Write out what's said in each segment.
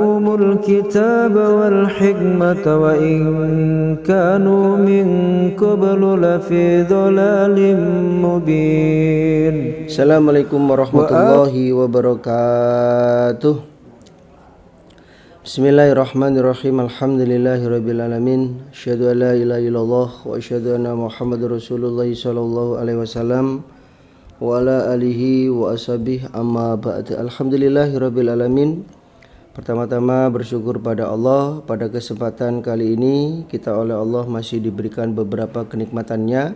الكتاب والحكمة وإن كانوا من قبل لفي ضلال مبين. Assalamualaikum warahmatullahi wabarakatuh. Bismillahirrahmanirrahim. Alhamdulillahirabbil alamin. Asyhadu an la ilaha illallah wa asyhadu anna Muhammadar Rasulullah sallallahu alaihi wasallam wa ala alihi wa ashabihi amma ba'd. Alhamdulillahirabbil alamin. Pertama-tama bersyukur pada Allah, pada kesempatan kali ini kita oleh Allah masih diberikan beberapa kenikmatannya,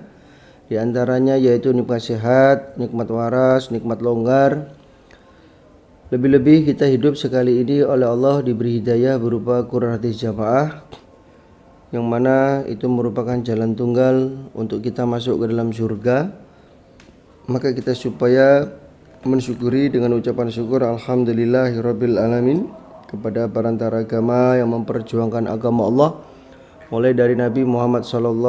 di antaranya yaitu nikmat sehat, nikmat waras, nikmat longgar. Lebih-lebih kita hidup sekali ini oleh Allah diberi hidayah berupa Quran hadis jamaah, yang mana itu merupakan jalan tunggal untuk kita masuk ke dalam surga. Maka kita supaya mensyukuri dengan ucapan syukur alhamdulillahirabbil alamin kepada perantara agama yang memperjuangkan agama Allah, mulai dari Nabi Muhammad SAW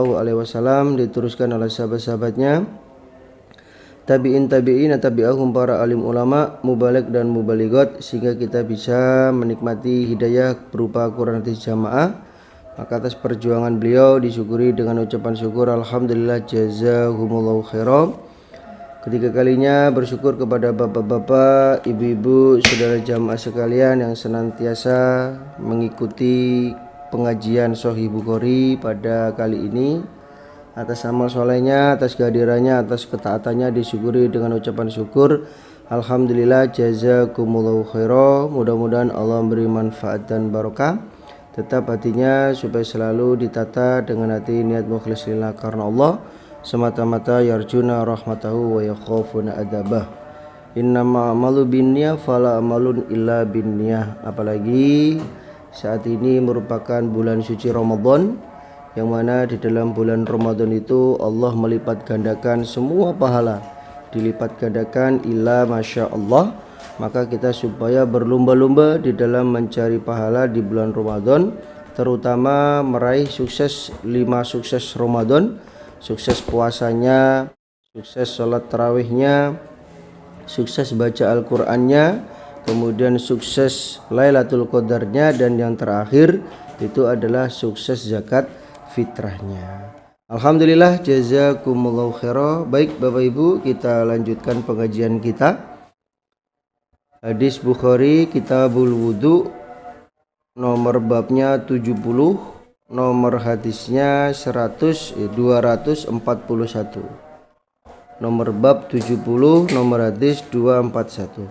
diteruskan oleh sahabat-sahabatnya, tabi'in tabi'ahum, para alim ulama, mubalik dan mubaligot, sehingga kita bisa menikmati hidayah berupa Quran hadis jamaah. Maka atas perjuangan beliau disyukuri dengan ucapan syukur alhamdulillah jazakumullahu khairan. Ketiga kalinya bersyukur kepada bapak-bapak, ibu-ibu, saudara jamaah sekalian yang senantiasa mengikuti pengajian Sahih Bukhari pada kali ini. Atas amal solehnya, atas kehadirannya, atas ketaatannya disyukuri dengan ucapan syukur alhamdulillah jazakumullahu khairan. Mudah-mudahan Allah memberi manfaat dan barokah. Tetap hatinya supaya selalu ditata dengan hati niat mukhlis lillah karena Allah, semata-mata yarjuna rahmatahu wa yakhafuna adabah. Innama amalu binniyah fala amalun illa binniyah. Apalagi saat ini merupakan bulan suci Ramadan, yang mana di dalam bulan Ramadan itu Allah melipat gandakan semua pahala, dilipat gandakan illa masya Allah. Maka kita supaya berlomba-lomba di dalam mencari pahala di bulan Ramadan, terutama meraih sukses 5 sukses Ramadan, sukses puasanya, sukses sholat tarawihnya, sukses baca Al-Qur'annya, kemudian sukses Lailatul Qadarnya, dan yang terakhir itu adalah sukses zakat fitrahnya. Alhamdulillah jazakumullahu khairan. Baik Bapak Ibu, kita lanjutkan pengajian kita. Hadis Bukhari Kitabul Wudu, nomor babnya 70, nomor hadisnya 241. Nomor bab 70, nomor hadis 241.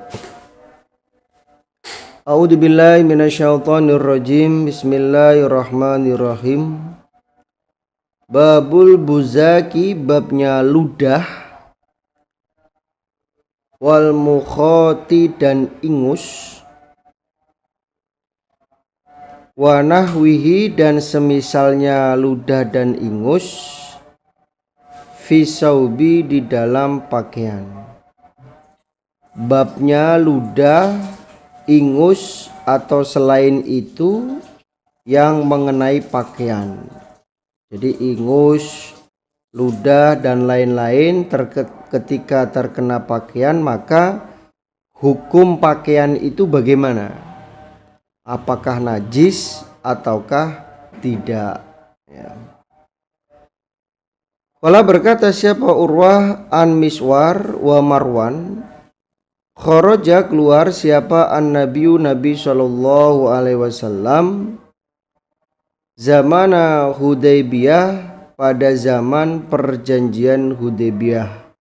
A'udzubillahi minasyaitonirrajim. Bismillahirrahmanirrahim. Babul buzaki, babnya ludah, wal mukhati, dan ingus, wa nahwihi, dan semisalnya ludah dan ingus, fi saubi, di dalam pakaian. Babnya ludah, ingus, atau selain itu yang mengenai pakaian. Jadi ingus, ludah, dan lain-lain ketika terkena pakaian, maka hukum pakaian itu bagaimana? Apakah najis ataukah tidak? Ya. Qala, berkata siapa Urwah an Miswar wa Marwan, kharaja, keluar siapa an-nabiyyu, Nabi sallallahu alaihi wasallam, zamana Hudaybiyah, pada zaman perjanjian Hudaybiyah,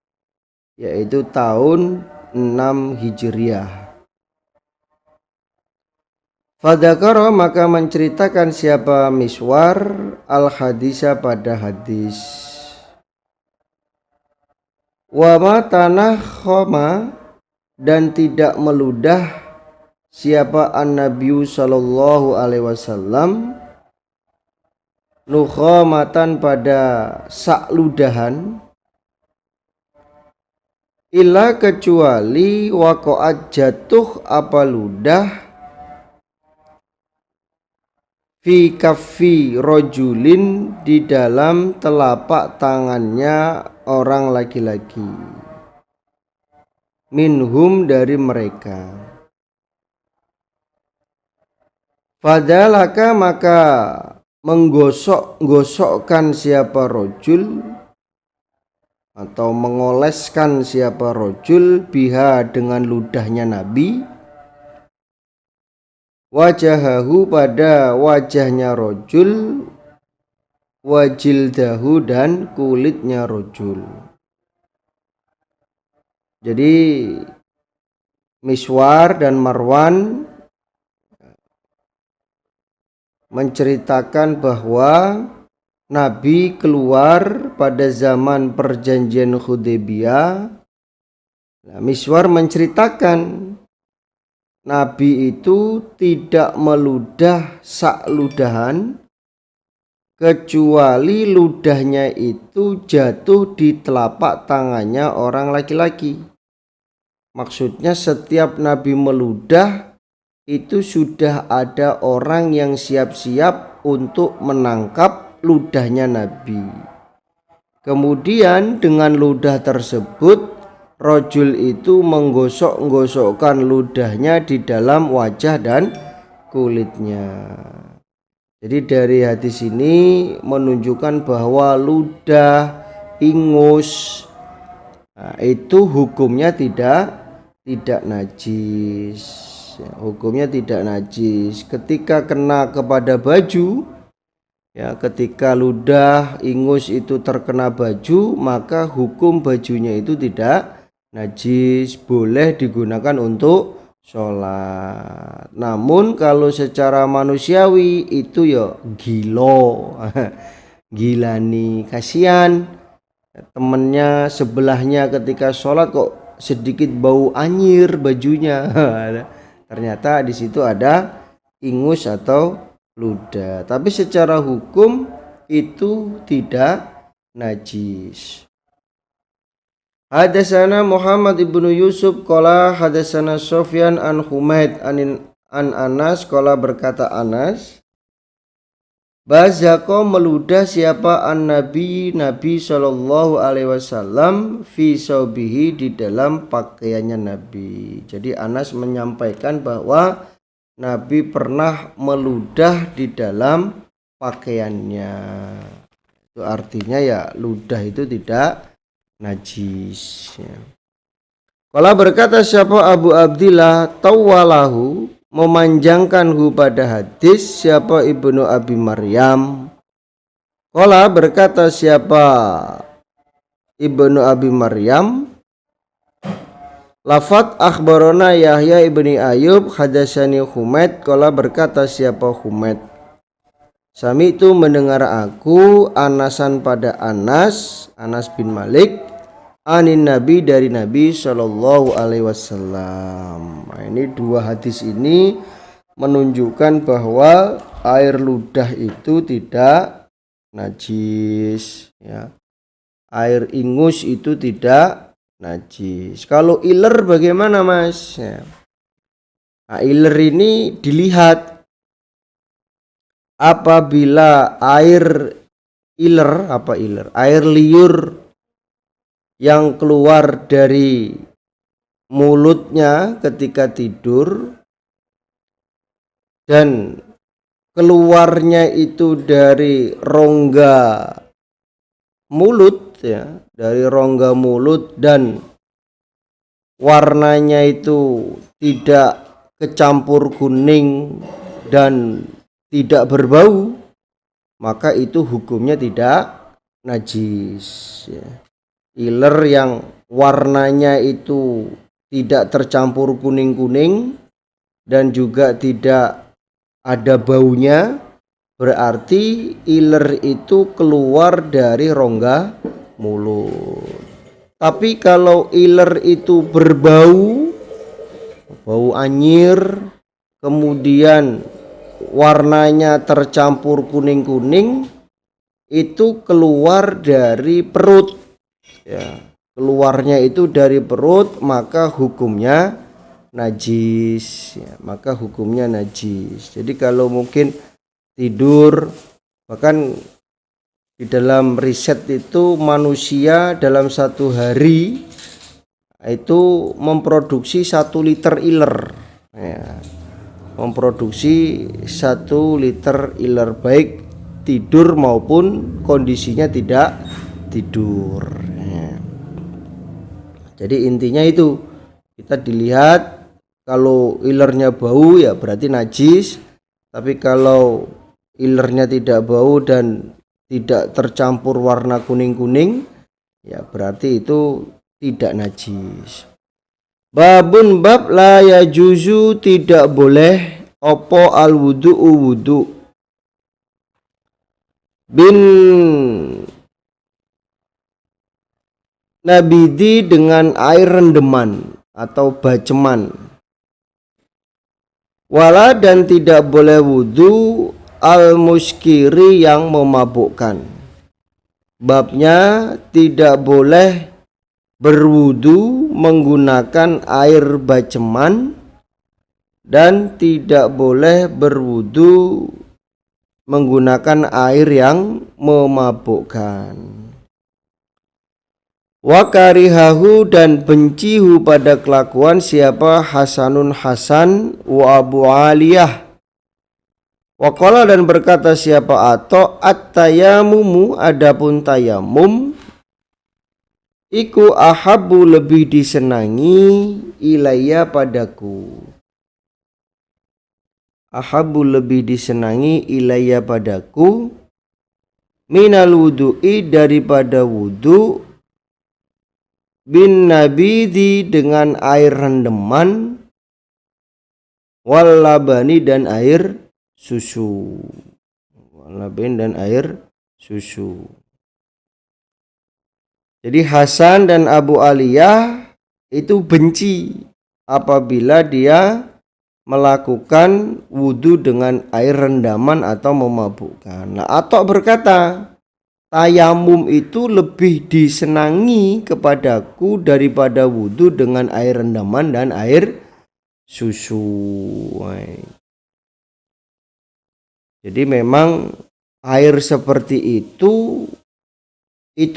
yaitu tahun 6 Hijriah. Fadzakara, maka menceritakan siapa Miswar al-hadisa, pada hadis. Wa ma tanakhama, dan tidak meludah siapa an-nabiyyu sallallahu alaihi wasallam, nukhamatan, pada sakludahan, illa, kecuali waqa'at, jatuh apa ludah, fi kaffi rojulin, di dalam telapak tangannya orang laki-laki, minhum, dari mereka. Fadalaka maka menggosok-gosokkan siapa rojul atau mengoleskan siapa rojul biha dengan ludahnya Nabi wajahahu pada wajahnya rojul wajildahu dan kulitnya rojul. Jadi Miswar dan Marwan menceritakan bahwa Nabi keluar pada zaman perjanjian Hudaybiyah. Nah, Miswar menceritakan Nabi itu tidak meludah sak ludahan kecuali ludahnya itu jatuh di telapak tangannya orang laki-laki. Maksudnya setiap Nabi meludah itu sudah ada orang yang siap-siap untuk menangkap ludahnya Nabi. Kemudian dengan ludah tersebut rojul itu menggosok-gosokkan ludahnya di dalam wajah dan kulitnya. Jadi dari hadis ini menunjukkan bahwa ludah, ingus itu hukumnya tidak najis. Hukumnya tidak najis. Ketika kena kepada baju, ya, ketika ludah, ingus itu terkena baju, maka hukum bajunya itu tidak najis, boleh digunakan untuk sholat. Namun kalau secara manusiawi itu ya gilo, gilani, kasihan temennya sebelahnya ketika sholat kok sedikit bau anyir bajunya. Ternyata di situ ada ingus atau ludah. Tapi secara hukum itu tidak najis. Hadatsana Muhammad ibnu Yusuf qala hadatsana Sufyan an Humaid an Anas qala berkata Anas bazaqo meludah siapa an Nabi sallallahu alaihi wasallam fi saubihi di dalam pakaiannya Nabi. Jadi Anas menyampaikan bahwa Nabi pernah meludah di dalam pakaiannya. Itu artinya ya ludah itu tidak najis. Kala berkata siapa Abu Abdillah tawalahu memanjangkanhu pada hadis siapa Ibnu Abi Maryam. Kala berkata siapa Ibnu Abi Maryam lafat akhbarona Yahya ibni Ayub hadatsani Humaid. Kala berkata siapa Humaid Sami itu mendengar aku Anasan pada Anas bin Malik anin Nabi dari Nabi Shallallahu Alaihi Wasallam. Nah, ini dua hadis ini menunjukkan bahwa air ludah itu tidak najis, ya. Air ingus itu tidak najis. Kalau iler bagaimana, Mas? Ya. Nah, iler ini dilihat apabila air iler air liur yang keluar dari mulutnya ketika tidur dan keluarnya itu dari rongga mulut, ya, dari rongga mulut dan warnanya itu tidak kecampur kuning dan tidak berbau, maka itu hukumnya tidak najis, ya. Iler yang warnanya itu tidak tercampur kuning-kuning dan juga tidak ada baunya, berarti iler itu keluar dari rongga mulut. Tapi kalau iler itu berbau, bau anyir, kemudian warnanya tercampur kuning-kuning, itu keluar dari perut, ya, keluarnya itu dari perut, maka hukumnya najis, ya, maka hukumnya najis. Jadi kalau mungkin tidur, bahkan di dalam riset itu manusia dalam satu hari itu memproduksi 1 liter iler, ya. memproduksi 1 liter iler, baik tidur maupun kondisinya tidak tidur. Jadi intinya itu, kita dilihat kalau ilernya bau ya berarti najis, tapi kalau ilernya tidak bau dan tidak tercampur warna kuning-kuning ya berarti itu tidak najis. Babun bab la yajuzu, tidak boleh opo al wudu'u wudu bin nabidi, dengan air rendeman atau baceman. Wala, dan tidak boleh wudu al muskiri, yang memabukkan. Babnya tidak boleh berwudu menggunakan air baceman dan tidak boleh berwudu menggunakan air yang memabukkan. Wa karihahu, dan bencihu pada kelakuan siapa Hasanun Hasan wa Abu Aliyah. Wa qala, dan berkata siapa Ato, at-tayamumu, adapun tayamum iku ahabbu, lebih disenangi, ilayya, padaku. Ahabbu, lebih disenangi, ilayya, padaku, minal wudu'i, daripada wudu, bin nabidi, dengan air rendeman, wal labani, dan air susu. Wal labani, dan air susu. Jadi Hasan dan Abu Aliyah itu benci apabila dia melakukan wudu dengan air rendaman atau memabukkan. Nah, Atok berkata, tayamum itu lebih disenangi kepadaku daripada wudu dengan air rendaman dan air susu. Jadi memang air seperti itu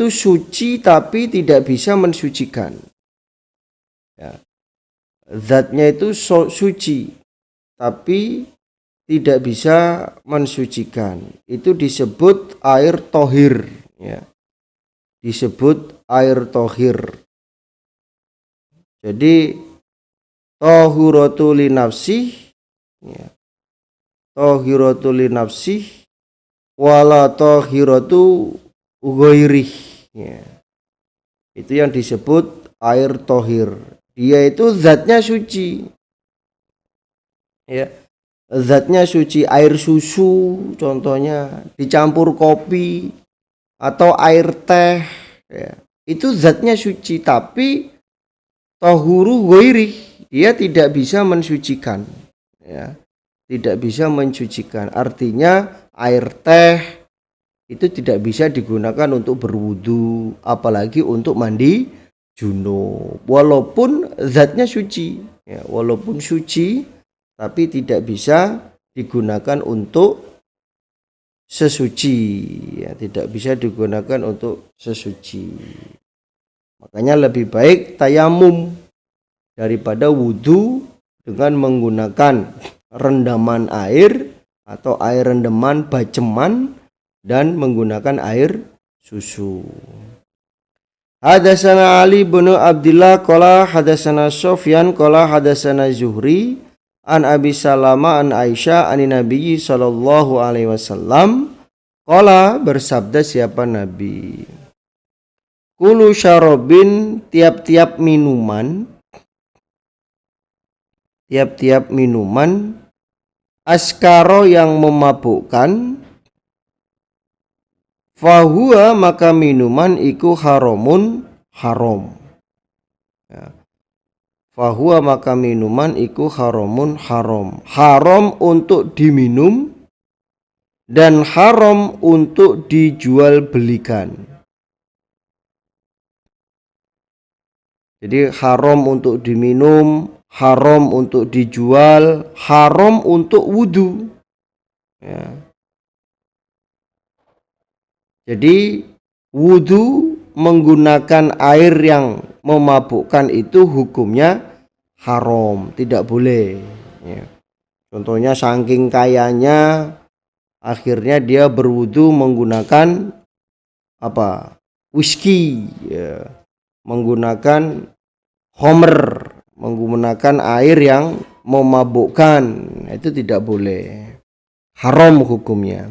suci tapi tidak bisa mensucikan. Ya. Zatnya itu suci tapi tidak bisa mensucikan. Itu disebut air tohir. Ya. Disebut air tohir. Jadi tohuratu li nafsih, ya. Tohiratu li nafsih wala tohiratu ghairih, ya. Itu yang disebut air tohir. Dia itu zatnya suci, ya. Zatnya suci. Air susu contohnya dicampur kopi atau air teh, ya. Itu zatnya suci, tapi tohuru ghairih, dia tidak bisa mensucikan, ya. Tidak bisa mensucikan. Artinya air teh itu tidak bisa digunakan untuk berwudu, apalagi untuk mandi junub. Walaupun zatnya suci, ya, walaupun suci, tapi tidak bisa digunakan untuk sesuci, ya, tidak bisa digunakan untuk sesuci. Makanya lebih baik tayamum daripada wudu dengan menggunakan rendaman air atau air rendaman baceman dan menggunakan air susu. Hadatsana Ali bin Abdullah qala hadatsana Sufyan qala hadatsana Zuhri an Abi Salamah an Aisyah an Nabi sallallahu alaihi wasallam qala, bersabda siapa Nabi, kulu syarobin, tiap-tiap minuman askaro, yang memabukkan, fahuwa, maka minuman iku haramun, haram, ya. Fahuwa, maka minuman iku haramun, haram, haram untuk diminum dan haram untuk dijual belikan. Jadi haram untuk diminum, haram untuk dijual, haram untuk wudu, ya. Jadi wudu menggunakan air yang memabukkan itu hukumnya haram, tidak boleh, ya. Contohnya saking kayanya akhirnya dia berwudu menggunakan whisky ya, menggunakan homer, menggunakan air yang memabukkan. Itu tidak boleh, haram hukumnya.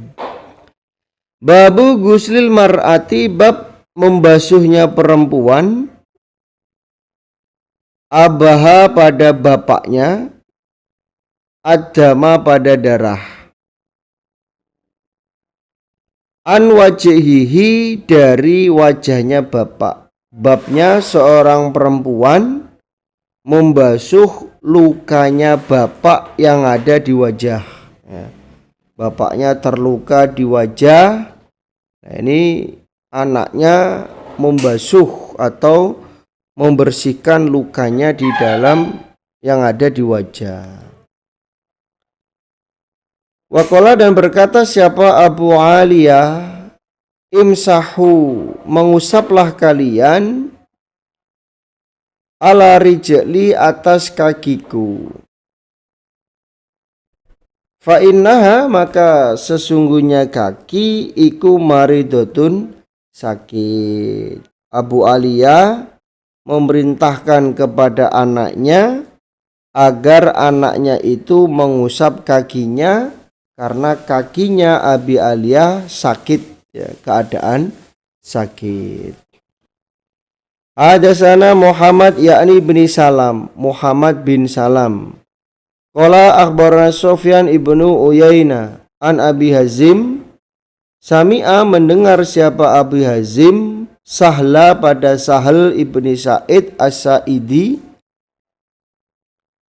Babu guslil mar'ati, bab membasuhnya perempuan, abaha pada bapaknya, adama pada darah, an wajhihi dari wajahnya bapak. Babnya seorang perempuan membasuh lukanya bapak yang ada di wajah ya. Bapaknya terluka di wajah, nah ini anaknya membasuh atau membersihkan lukanya di dalam yang ada di wajah. Waqala, dan berkata siapa Abu Aliyah, imsahu, mengusaplah kalian, ala rijli, atas kakiku. Fa innaha, maka sesungguhnya kaki iku maridotun, sakit. Abu Aliyah memerintahkan kepada anaknya agar anaknya itu mengusap kakinya, karena kakinya Abi Aliyah sakit ya, keadaan sakit. Hadasana Muhammad yakni bin Salam, Muhammad bin Salam. Qala akhbarana Sufyan ibnu Uyainah an Abi Hazim, sami'a, mendengar siapa Abi Hazim, Sahla pada Sahal ibni Sa'id as-Sa'idi,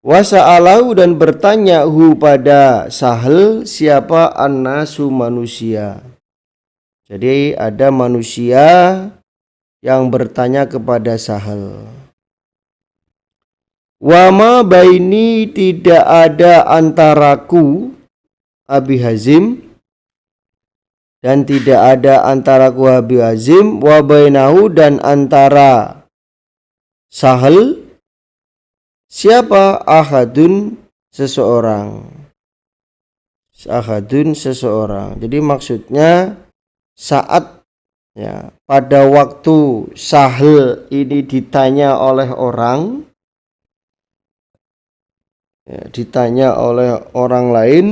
wasa'alahu, dan bertanya pada Sahal siapa annasu, manusia. Jadi ada manusia yang bertanya kepada Sahal. Wama baini, tidak ada antaraku, Abi Hazim, dan tidak ada antaraku Abi Hazim, wa bainahu, dan antara Sahal siapa, ahadun, seseorang. Ahadun, seseorang. Jadi maksudnya saat ya, pada waktu Sahal ini ditanya oleh orang, ya, ditanya oleh orang lain,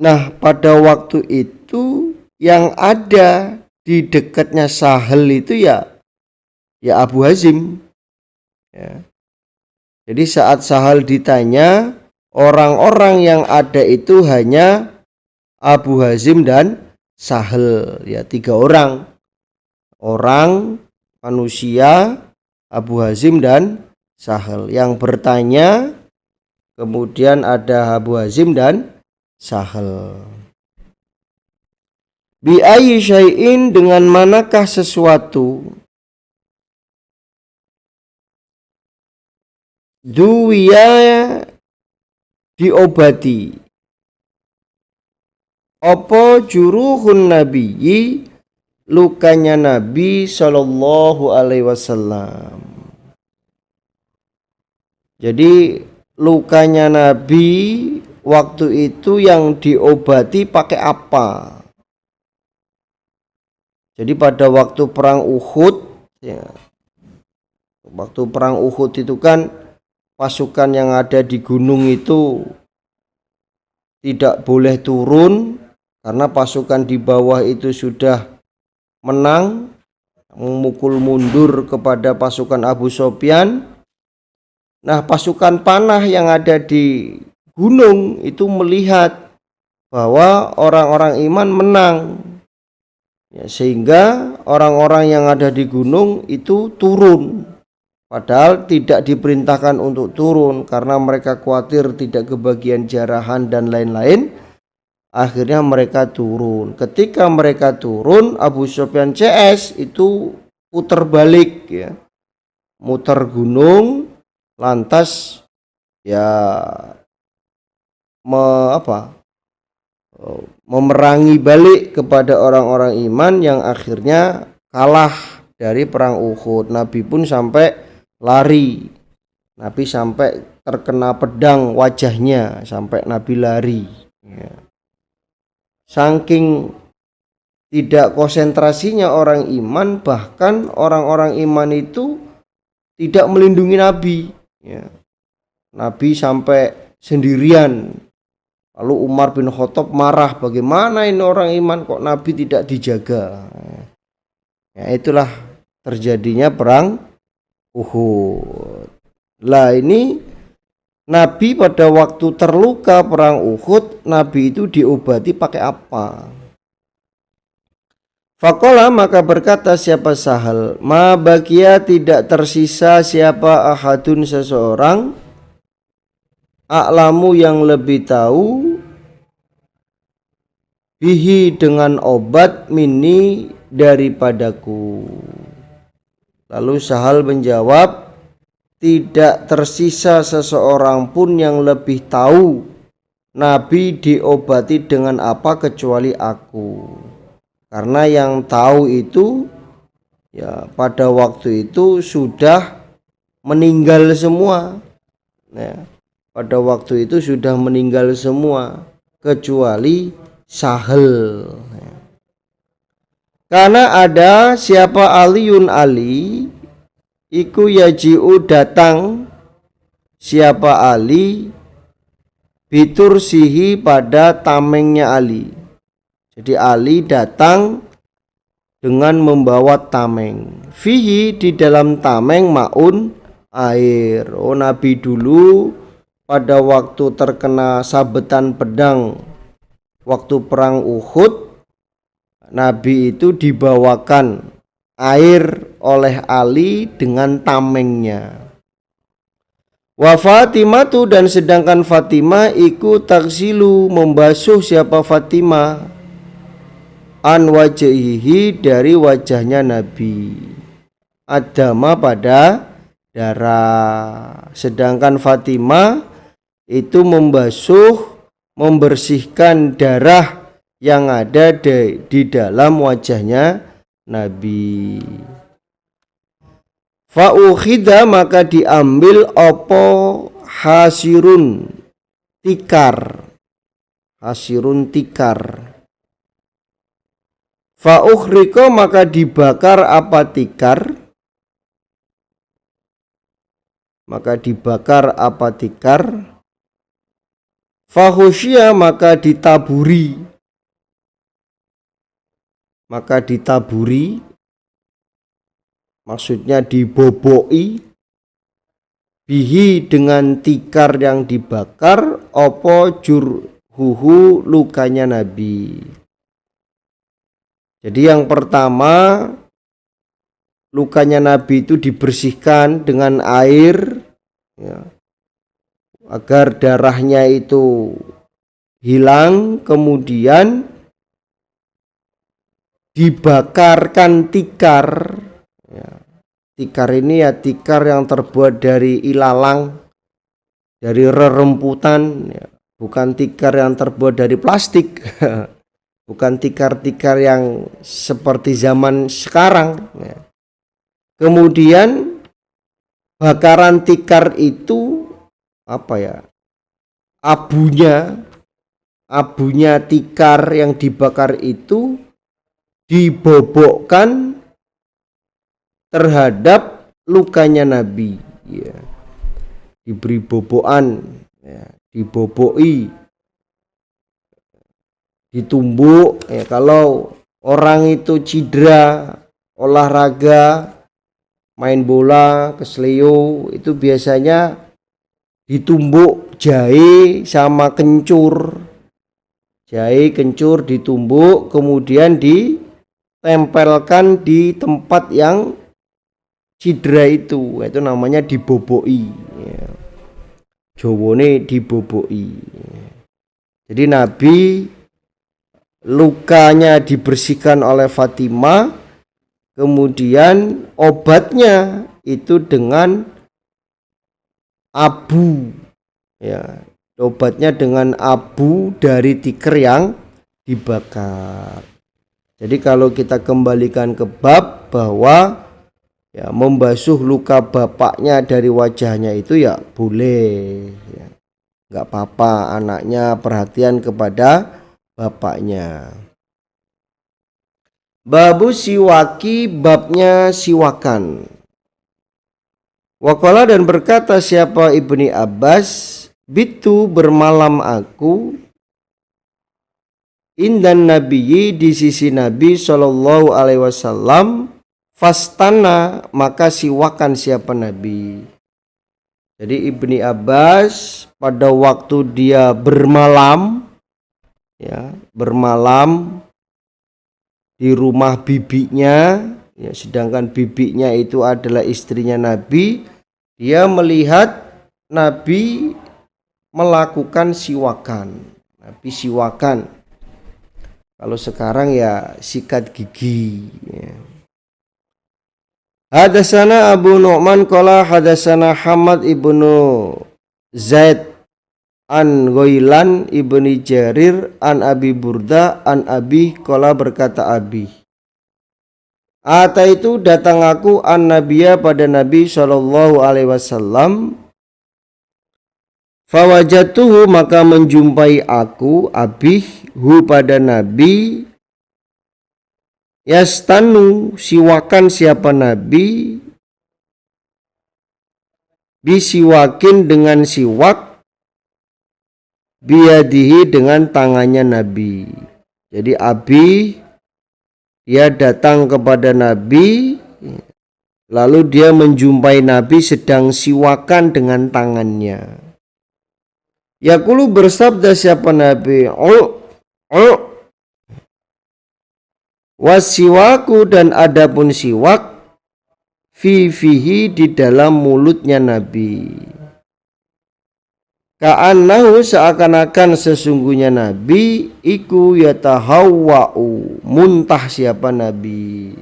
nah pada waktu itu yang ada di dekatnya Sahal itu ya Abu Hazim ya. Jadi saat Sahal ditanya, orang-orang yang ada itu hanya Abu Hazim dan Sahal ya, 3 orang. Orang, manusia, Abu Hazim dan Sahal. Yang bertanya kemudian ada Abu Hazim dan Sahal. Bi ayyi syai'in, dengan manakah sesuatu, duwiya, diobati, apa juruhun nabiyyi, lukanya Nabi Shallallahu Alaihi Wasallam. Jadi lukanya Nabi waktu itu yang diobati pakai apa? Jadi pada waktu perang Uhud ya, waktu perang Uhud itu kan pasukan yang ada di gunung itu tidak boleh turun karena pasukan di bawah itu sudah menang, memukul mundur kepada pasukan Abu Sufyan. Nah, pasukan panah yang ada di gunung itu melihat bahwa orang-orang iman menang ya, sehingga orang-orang yang ada di gunung itu turun, padahal tidak diperintahkan untuk turun karena mereka khawatir tidak kebagian jarahan dan lain-lain. Akhirnya mereka turun. Ketika mereka turun, Abu Sufyan CS itu putar balik ya, muter gunung, lantas ya memerangi balik kepada orang-orang iman yang akhirnya kalah dari perang Uhud. Nabi pun sampai lari. Nabi sampai terkena pedang wajahnya sampai Nabi lari. Ya. Saking tidak konsentrasinya orang iman, bahkan orang-orang iman itu tidak melindungi Nabi. Ya. Nabi sampai sendirian. Lalu Umar bin Khattab marah, bagaimana ini orang iman kok Nabi tidak dijaga. Ya, itulah terjadinya perang Uhud. Lah ini Nabi pada waktu terluka perang Uhud, Nabi itu diobati pakai apa? Faqala, maka berkata siapa Sahal, ma bakia, tidak tersisa siapa ahadun seseorang, a'lamu yang lebih tahu, bihi dengan obat, mini daripadaku. Lalu Sahal menjawab, tidak tersisa seseorang pun yang lebih tahu Nabi diobati dengan apa kecuali aku. Karena yang tahu itu ya pada waktu itu sudah meninggal semua. Ya, pada waktu itu sudah meninggal semua kecuali Sahal. Karena ada siapa Aliun Ali, iku yaji'u datang siapa Ali, bitursihi pada tamengnya Ali. Jadi Ali datang dengan membawa tameng. Fihi, di dalam tameng, maun, air. Oh, Nabi dulu pada waktu terkena sabetan pedang waktu perang Uhud, Nabi itu dibawakan air oleh Ali dengan tamengnya. Wa Fatimatu, dan sedangkan Fatimah iku taksilu membasuh siapa Fatimah an wajhihi dari wajahnya Nabi, adama pada darah. Sedangkan Fatimah itu membasuh, membersihkan darah yang ada di dalam wajahnya Nabi. Fa'ukhidha, maka diambil opo hasirun tikar. Hasirun tikar. Fa'ukhriko, maka dibakar apa tikar. Maka dibakar apa tikar. Fahusyia, maka ditaburi. Maka ditaburi, maksudnya diboboi, bihi dengan tikar yang dibakar, opo jurhuhu lukanya Nabi. Jadi yang pertama, lukanya Nabi itu dibersihkan dengan air ya, agar darahnya itu hilang, kemudian dibakarkan tikar. Ya, tikar ini ya tikar yang terbuat dari ilalang, dari reremputan, ya, bukan tikar yang terbuat dari plastik. Bukan tikar-tikar yang seperti zaman sekarang. Ya. Kemudian bakaran tikar itu apa ya? Abunya tikar yang dibakar itu dibobokkan terhadap lukanya Nabi. Ya. Diberi bobokan, ya, diboboi, ditumbuk. Ya, kalau orang itu cedera olahraga, main bola, kesleo, itu biasanya ditumbuk jahe sama kencur. Jahe, kencur ditumbuk, kemudian ditempelkan di tempat yang cedera itu namanya diboboi. Ya. Jawone diboboi. Jadi Nabi lukanya dibersihkan oleh Fatimah, kemudian obatnya itu dengan abu, ya, obatnya dengan abu dari tikar yang dibakar. Jadi kalau kita kembalikan ke bab bahwa ya membasuh luka bapaknya dari wajahnya itu ya boleh, ya. Nggak apa-apa anaknya perhatian kepada bapaknya. Babu siwaki, babnya siwakan. Waqala dan berkata siapa Ibni Abbas, bitu bermalam aku indan nabiyyi di sisi Nabi sallallahu alaihi wasallam, fastana maka siwakan siapa Nabi. Jadi Ibni Abbas pada waktu dia bermalam, ya, bermalam di rumah bibinya, ya, sedangkan bibinya itu adalah istrinya Nabi, dia melihat Nabi melakukan siwakan. Nabi siwakan. Kalau sekarang ya sikat gigi, ya. Hadasana Abu Nu'man qala hadasana Hamad ibnu Zaid an Ghailan ibni Jarir an Abi Burda an Abi qala berkata Abi, Ata itu datang aku an Nabiya pada Nabi sallallahu alaihi wasallam, fawajatuhu maka menjumpai aku Abi hu pada Nabi, yastanu siwakan siapa Nabi, bisiwakin dengan siwak, biyadihi dengan tangannya Nabi. Jadi Abi dia datang kepada Nabi, lalu dia menjumpai Nabi sedang siwakan dengan tangannya. Yaqulu bersabda siapa Nabi, wasiwaku dan adapun siwak fihi di dalam mulutnya Nabi. Ka'annahu seakan-akan sesungguhnya Nabi iku yatahawwa'u muntah siapa Nabi.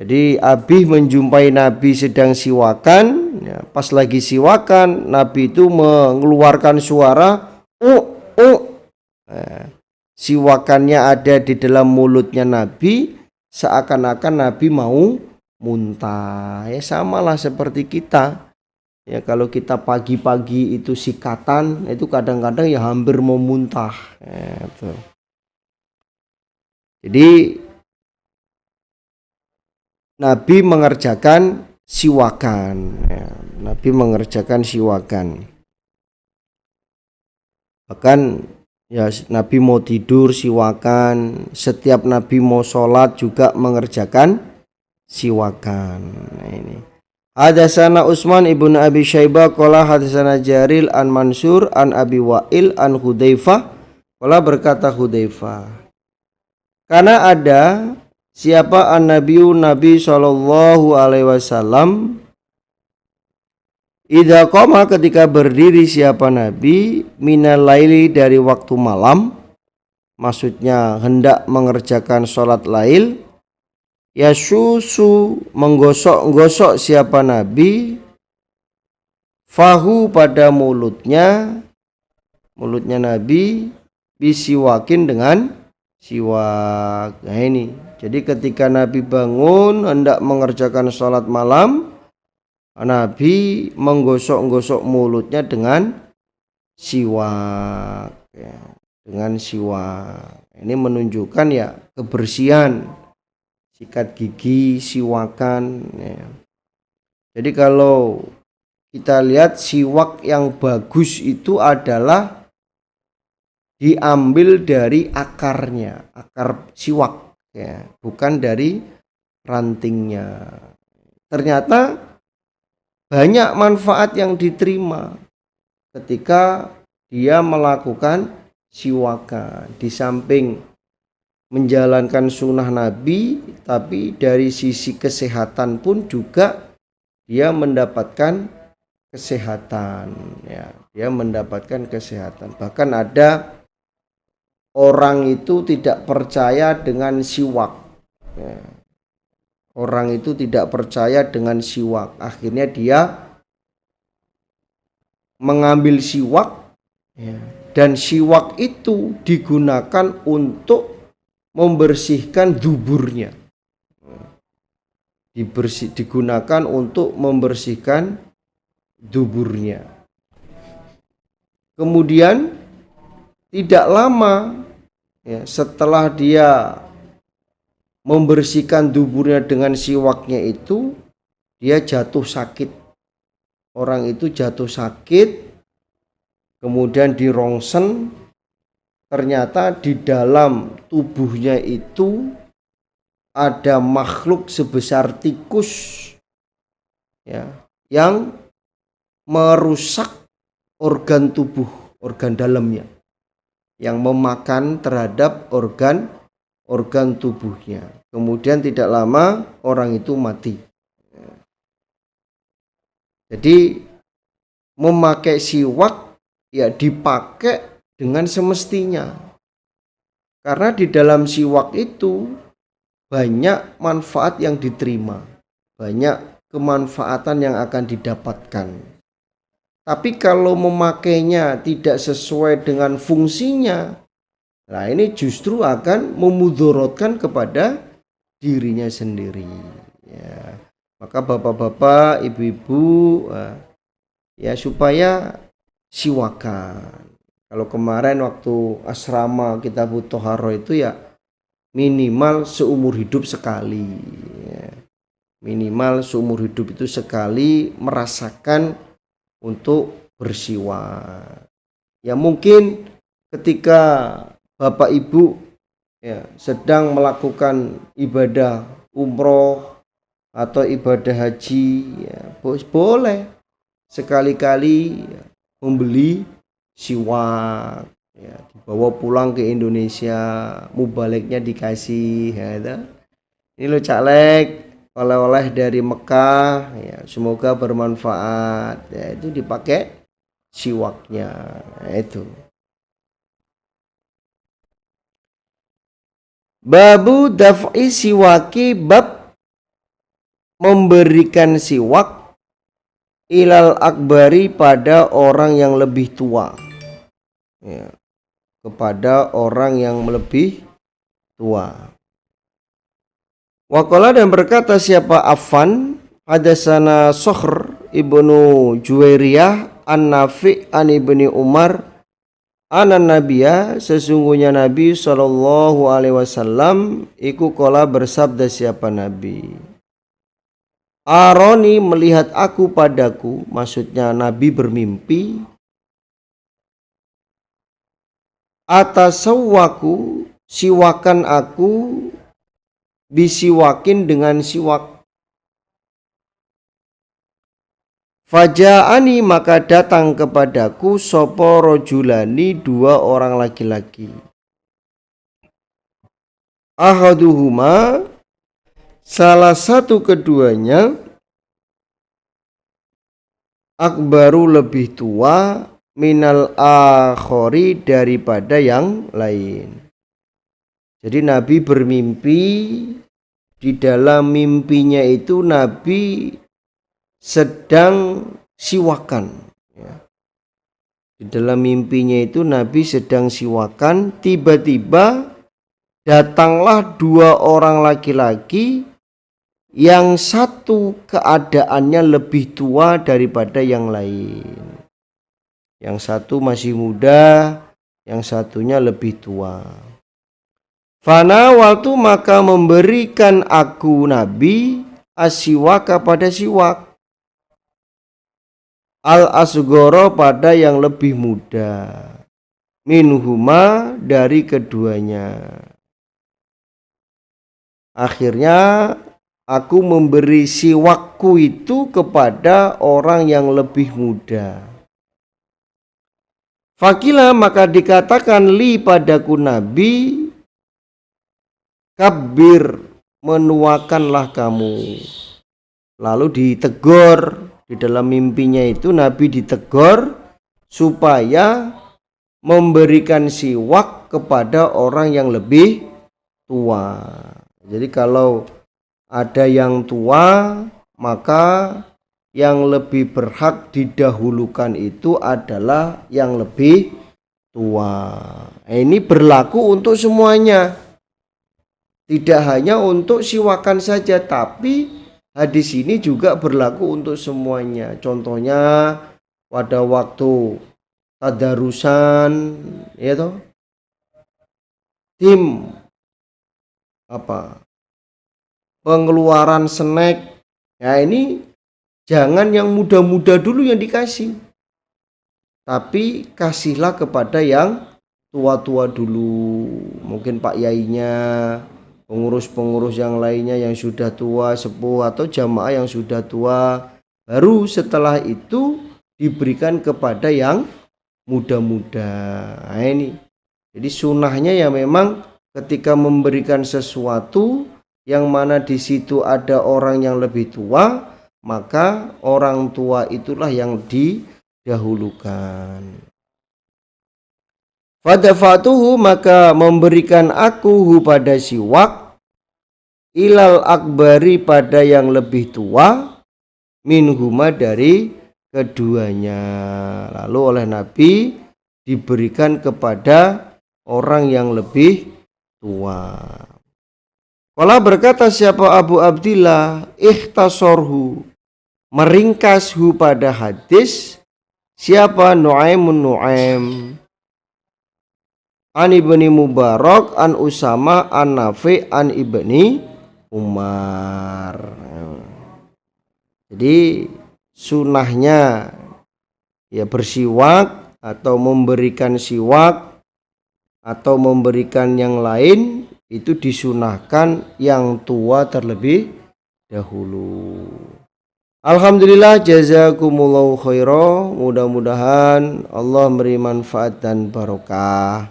Jadi Abi menjumpai Nabi sedang siwakan, ya, pas lagi siwakan Nabi itu mengeluarkan suara nah, siwakannya ada di dalam mulutnya Nabi, seakan-akan Nabi mau muntah. Ya samalah seperti kita. Ya kalau kita pagi-pagi itu sikatan, itu kadang-kadang ya hampir mau muntah. Ya, gitu. Jadi Nabi mengerjakan siwakan. Ya, Nabi mengerjakan siwakan. Bahkan ya Nabi mau tidur siwakan, setiap Nabi mau sholat juga mengerjakan siwakan. Nah ini. Hadasana Utsman ibnu Abi Syaibah qala hadasana Jaril an Mansur an Abi Wa'il an Hudzaifah qala berkata Hudzaifah, karena ada siapa an-nabiyyu Nabi sallallahu alaihi wasallam, idza qama ketika berdiri siapa Nabi, minal laili dari waktu malam, maksudnya hendak mengerjakan sholat lail, yasusu menggosok-gosok siapa Nabi, fahu pada mulutnya Nabi, bisiwakin dengan siwak. Nah ini, jadi ketika Nabi bangun hendak mengerjakan sholat malam, Nabi menggosok-gosok mulutnya dengan siwak, ya, dengan siwak. Ini menunjukkan ya kebersihan, sikat gigi, siwakan, ya. Jadi kalau kita lihat siwak yang bagus itu adalah diambil dari akarnya, akar siwak, ya, bukan dari rantingnya. Ternyata banyak manfaat yang diterima ketika dia melakukan siwakan. Di samping menjalankan sunnah Nabi, tapi dari sisi kesehatan pun juga dia mendapatkan kesehatan, ya, dia mendapatkan kesehatan. Bahkan ada orang itu tidak percaya dengan siwak, ya. Orang itu tidak percaya dengan siwak, akhirnya dia mengambil siwak, ya, dan siwak itu digunakan untuk membersihkan duburnya. digunakan untuk membersihkan duburnya. Kemudian tidak lama ya, setelah dia membersihkan duburnya dengan siwaknya itu, dia jatuh sakit. Orang itu jatuh sakit, kemudian dirongsen, ternyata di dalam tubuhnya itu ada makhluk sebesar tikus ya, yang merusak organ tubuh, organ dalamnya, yang memakan terhadap organ tubuhnya. Kemudian tidak lama orang itu mati. Jadi memakai siwak ya dipakai dengan semestinya. Karena di dalam siwak itu banyak manfaat yang diterima, banyak kemanfaatan yang akan didapatkan. Tapi kalau memakainya tidak sesuai dengan fungsinya, nah ini justru akan memudorotkan kepada dirinya sendiri. Ya. Maka bapak-bapak, ibu-ibu, ya supaya siwakan. Kalau kemarin waktu asrama kita butuh haro itu ya minimal seumur hidup sekali. Ya. Minimal seumur hidup itu sekali merasakan untuk bersiwak. Ya mungkin ketika bapak ibu ya sedang melakukan ibadah umroh atau ibadah haji ya, boleh sekali-kali ya, membeli siwak ya, dibawa pulang ke Indonesia, mubaliknya dikasih ya, ini lo caleg oleh-oleh dari Mekah ya, semoga bermanfaat ya, itu dipakai siwaknya ya, itu. Babu daf'i siwaki, bab memberikan siwak ilal akbari pada orang yang lebih tua ya, kepada orang yang lebih tua. Waqala dan berkata siapa Affan, hadasana Sokhr ibnu Juwairiyah an-Nafi' an ibni Umar anan nabiya, sesungguhnya Nabi sallallahu alaihi wasallam iku qala bersabda siapa Nabi, Aroni melihat aku padaku, maksudnya Nabi bermimpi, atasawwaku siwakan aku, bisiwakin dengan siwak. Faja'ani maka datang kepadaku sopo rojulani, dua orang laki-laki. Ahaduhuma salah satu keduanya, akbaru lebih tua, minal akhori daripada yang lain. Jadi Nabi bermimpi, di dalam mimpinya itu Nabi sedang siwakan ya. Di dalam mimpinya itu Nabi sedang siwakan, tiba-tiba datanglah dua orang laki-laki, yang satu keadaannya lebih tua daripada yang lain. Yang satu masih muda, yang satunya lebih tua. Fana waktu maka memberikan aku Nabi asiwaka pada siwak, al asgoro pada yang lebih muda, minhuma dari keduanya. Akhirnya aku memberi siwakku itu kepada orang yang lebih muda. Fakila maka dikatakan li padaku Nabi, kabir menuakanlah kamu. Lalu ditegur, di dalam mimpinya itu Nabi ditegur supaya memberikan siwak kepada orang yang lebih tua. Jadi kalau ada yang tua, maka yang lebih berhak didahulukan itu adalah yang lebih tua. Ini berlaku untuk semuanya. Tidak hanya untuk siwakan saja, tapi hadis ini juga berlaku untuk semuanya. Contohnya pada waktu tadarusan, ya toh, tim pengeluaran snack. Ya ini jangan yang muda-muda dulu yang dikasih, tapi kasihlah kepada yang tua-tua dulu. Mungkin Pak Yainya, pengurus-pengurus yang lainnya yang sudah tua, sepuh, atau jamaah yang sudah tua. Baru setelah itu diberikan kepada yang muda-muda. Nah ini, jadi sunnahnya ya memang ketika memberikan sesuatu yang mana di situ ada orang yang lebih tua, maka orang tua itulah yang didahulukan. Fadafatuhu, maka memberikan aku pada siwak, ilal akbari, pada yang lebih tua, minhuma, dari keduanya. Lalu oleh Nabi diberikan kepada orang yang lebih tua. Kala berkata siapa Abu Abdillah, ikhtasorhu, meringkashu pada hadis siapa Nu'aimun Nu'aim, an ibni Mubarak, an Usama, an Nafi, an ibni Umar. Jadi sunahnya ya bersiwak atau memberikan siwak atau memberikan yang lain itu disunahkan yang tua terlebih dahulu. Alhamdulillah, jazakumullahu khairan. Mudah-mudahan Allah memberi manfaat dan barokah.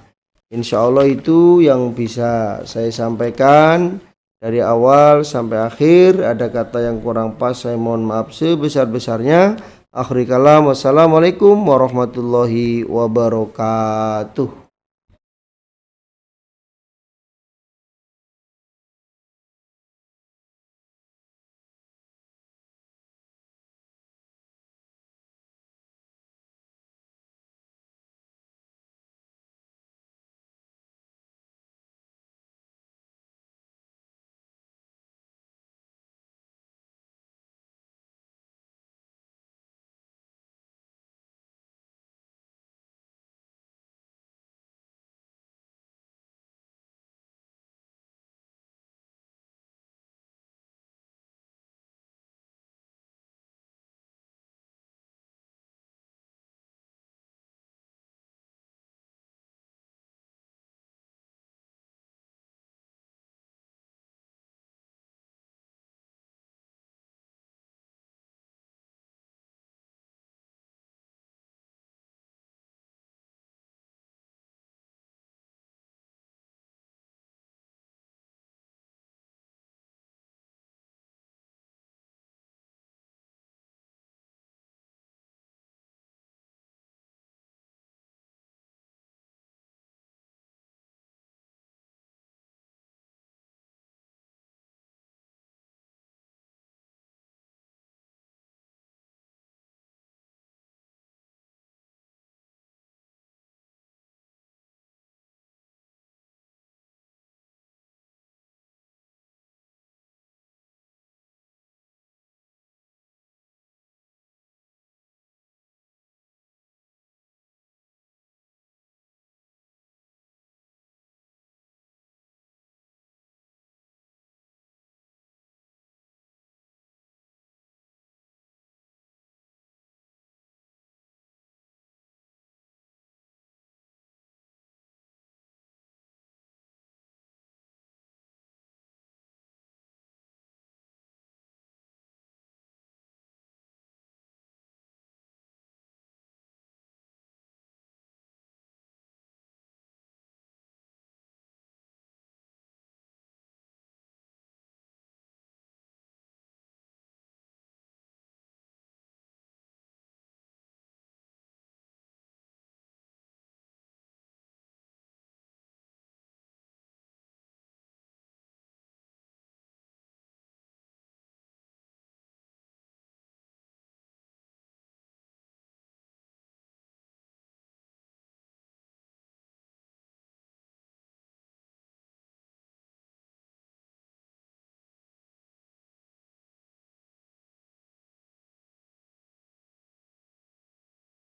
Insya Allah itu yang bisa saya sampaikan dari awal sampai akhir. Ada kata yang kurang pas, saya mohon maaf sebesar-besarnya. Akhir kalam, wassalamualaikum warahmatullahi wabarakatuh.